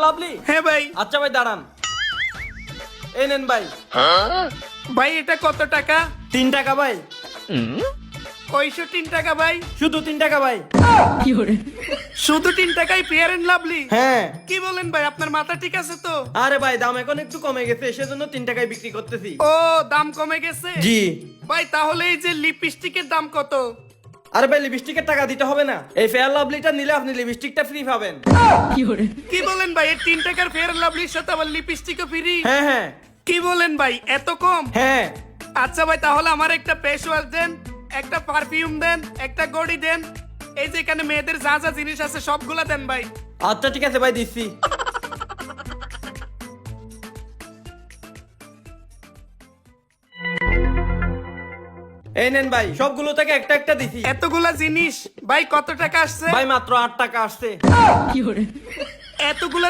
Lovely. হ্যাঁ ভাই। আচ্ছা ভাই দাঁড়ান, এই নেন ভাই। ভাই এটা কত টাকা? 3 টাকা ভাই। ওইশো 3 টাকা ভাই। শুধু 3 টাকা ভাই। শুধু 3 টাকায় ফেয়ার এন্ড লাভলি? হ্যাঁ। কি বলেন ভাই, আপনার মাথা ঠিক আছে তো? আরে ভাই দাম এখন একটু কমে গেছে, সেজন্য 3 টাকায় বিক্রি করতেছি। ও দাম কমে গেছে? জি। ভাই তাহলে এই যে লিপস্টিকের দাম কত? আরে ভাই লিপস্টিকের টাকা দিতে হবে না, এই ফেয়ার লাভলিটা নিলে আপনি লিপস্টিকটা ফ্রি পাবেন। কি বলেন ভাই, এই 3 টাকার ফেয়ার এন্ড লাভলির সাথে আবার লিপস্টিকও ফ্রি? হ্যাঁ হ্যাঁ কি বলেন ভাই, এত কম? হ্যাঁ। আচ্ছা ভাই তাহলে আমার একটা ফেস ওয়াশ দেন, একটা পারফিউম দেন, একটা গড়ি দেন, এই যে এখানে মেয়েদের যা যা জিনিস আছে সবগুলা দেন ভাই। আচ্ছা ঠিক আছে ভাই, দিচ্ছি। এই নেন ভাই, সবগুলো থেকে একটা একটা দিছি। এতগুলা জিনিস ভাই কত টাকা আসছে? ভাই মাত্র 8 টাকা আসছে। এতগুলা